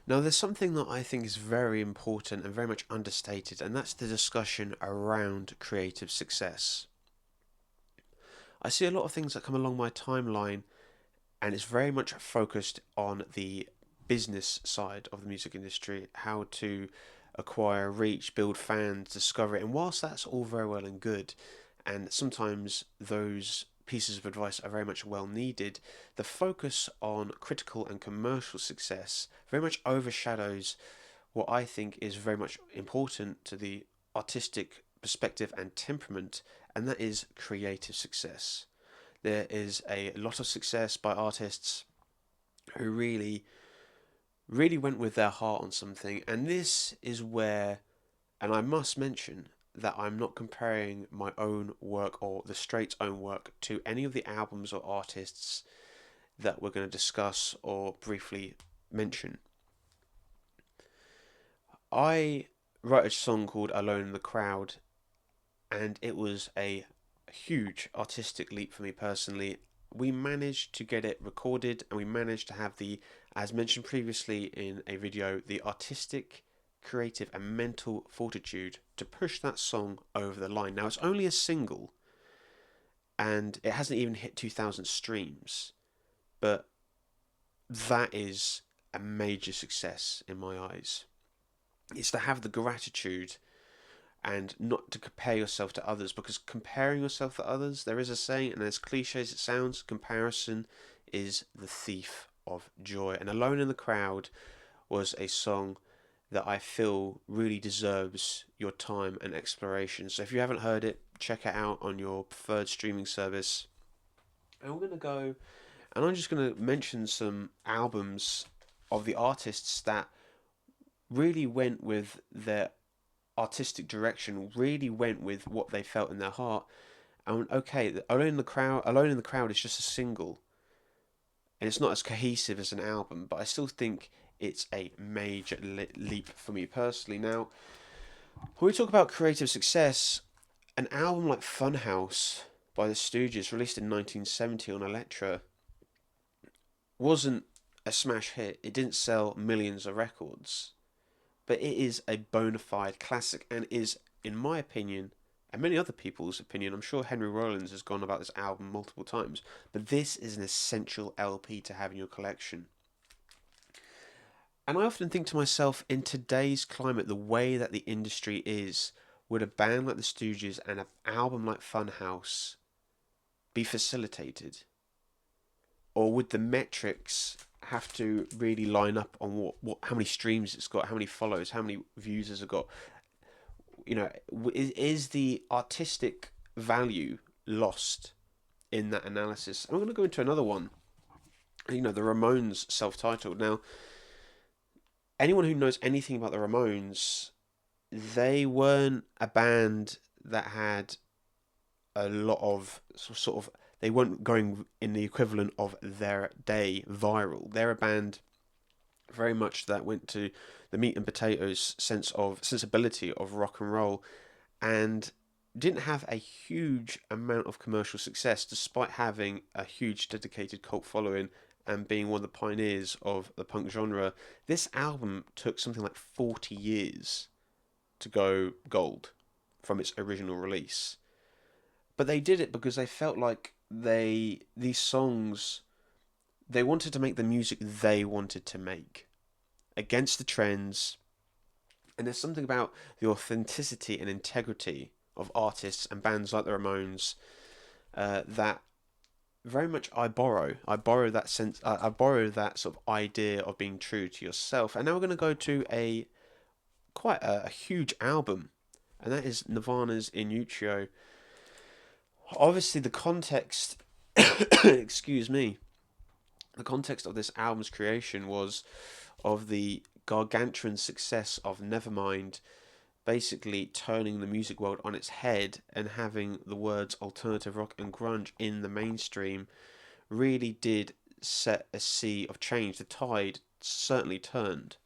Now, there's something that I think is very important and very much understated, and that's the discussion around creative success. I see a lot of things that come along my timeline, and it's very much focused on the business side of the music industry, how to acquire reach, build fans, discover it. And whilst that's all very well and good, and sometimes those pieces of advice are very much well needed, the focus on critical and commercial success very much overshadows what I think is very much important to the artistic perspective and temperament, and that is creative success. There is a lot of success by artists who really went with their heart on something, and this is where, and I must mention that I'm not comparing my own work or the Straits' own work to any of the albums or artists that we're going to discuss or briefly mention. I wrote a song called Alone in the Crowd, and it was a huge artistic leap for me personally. We managed to get it recorded, and we managed to have the, as mentioned previously in a video, the artistic, creative, and mental fortitude to push that song over the line. Now, it's only a single, and it hasn't even hit 2,000 streams, but that is a major success in my eyes. It's to have the gratitude and not to compare yourself to others, because comparing yourself to others, there is a saying, and as cliche as it sounds, comparison is the thief of joy. And Alone in the Crowd was a song that I feel really deserves your time and exploration. So if you haven't heard it, check it out on your preferred streaming service. And we're going to go, and I'm just going to mention some albums of the artists that really went with their artistic direction, really went with what they felt in their heart. And okay, Alone in the Crowd is just a single, and it's not as cohesive as an album, but I still think it's a major leap for me personally. Now, when we talk about creative success, an album like Funhouse by the Stooges, released in 1970 on Elektra, wasn't a smash hit. It didn't sell millions of records, but it is a bona fide classic and is, in my opinion, and many other people's opinion, I'm sure Henry Rollins has gone about this album multiple times, but this is an essential LP to have in your collection. And I often think to myself, in today's climate, the way that the industry is, would a band like the Stooges and an album like Funhouse be facilitated? Or would the metrics have to really line up on how many streams it's got, how many follows, how many views has it got? You know, is the artistic value lost in that analysis? I'm going to go into another one. You know, the Ramones self-titled. Now, anyone who knows anything about the Ramones, they weren't a band that had a lot of sort of, they weren't going in the equivalent of their day viral. They're a band very much that went to the meat and potatoes sensibility of rock and roll, and didn't have a huge amount of commercial success despite having a huge dedicated cult following and being one of the pioneers of the punk genre. This album took something like 40 years to go gold from its original release. But they did it because they felt like these songs, they wanted to make the music they wanted to make against the trends. And there's something about the authenticity and integrity of artists and bands like the Ramones that very much I borrow. I borrow that sense. I borrow that sort of idea of being true to yourself. And now we're going to go to a quite a huge album, and that is Nirvana's In Utero. Obviously, the context, excuse me, the context of this album's creation was of the gargantuan success of Nevermind, basically turning the music world on its head and having the words alternative rock and grunge in the mainstream really did set a sea of change. The tide certainly turned.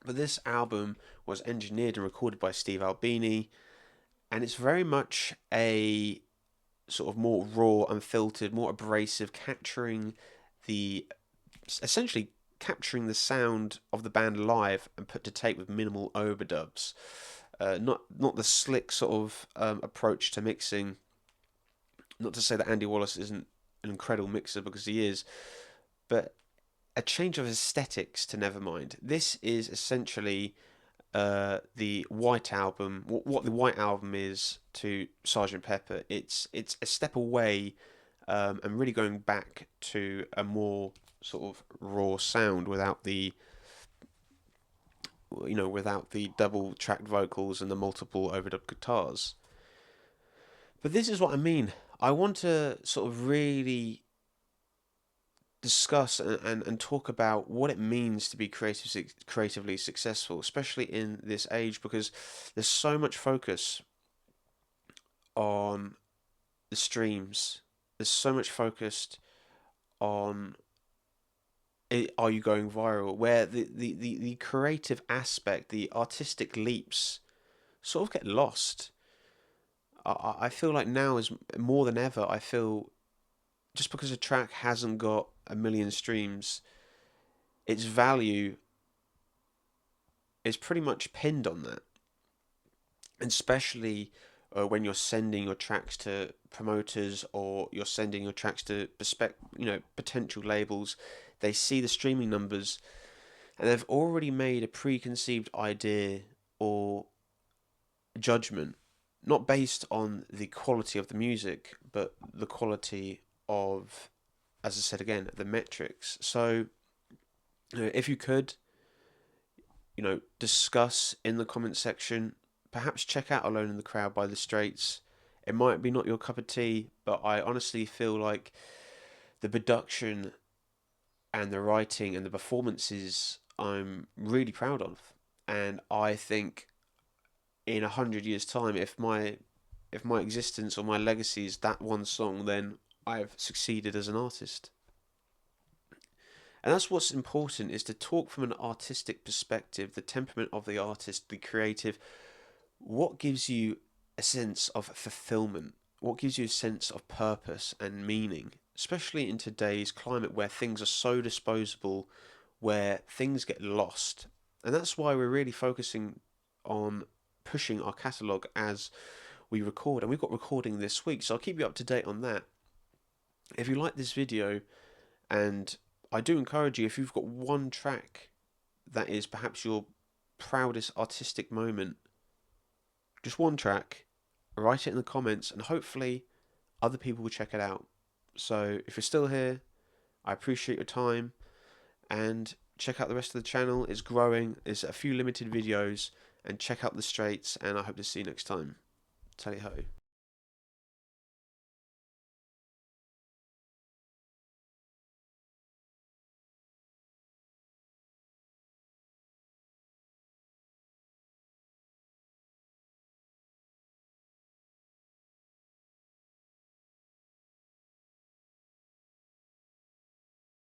But this album was engineered and recorded by Steve Albini, and it's very much a sort of more raw, unfiltered, more abrasive, capturing the essentially capturing the sound of the band live and put to tape with minimal overdubs. Not the slick sort of approach to mixing. Not to say that Andy Wallace isn't an incredible mixer, because he is, but a change of aesthetics to Nevermind. This is essentially the White Album. What the White Album is to Sergeant Pepper. It's a step away, and really going back to a more sort of raw sound without the without the double tracked vocals and the multiple overdubbed guitars. But this is what I mean. I want to sort of really discuss and talk about what it means to be creatively successful, especially in this age, because there's so much focus on the streams. There's so much focused on are you going viral, where the creative aspect, the artistic leaps sort of get lost. I feel like now is more than ever, I feel just because a track hasn't got a million streams, its value is pretty much pinned on that. And especially when you're sending your tracks to promoters, or you're sending your tracks to potential labels, they see the streaming numbers and they've already made a preconceived idea or judgment, not based on the quality of the music, but the quality of, as I said again, the metrics. So, if you could, discuss in the comment section, perhaps check out Alone in the Crowd by The Straits. It might be not your cup of tea, but I honestly feel like the production and the writing and the performances I'm really proud of. And I think in 100 years' time, if my existence or my legacy is that one song, then I've succeeded as an artist. And that's what's important, is to talk from an artistic perspective, the temperament of the artist, the creative. What gives you a sense of fulfillment? What gives you a sense of purpose and meaning? Especially in today's climate where things are so disposable, where things get lost. And that's why we're really focusing on pushing our catalogue as we record. And we've got recording this week, so I'll keep you up to date on that. If you like this video, and I do encourage you, if you've got one track that is perhaps your proudest artistic moment, just one track, write it in the comments, and hopefully other people will check it out. So if you're still here, I appreciate your time, and check out the rest of the channel. It's growing, there's a few limited videos, and check out The Straits, and I hope to see you next time. Tally ho.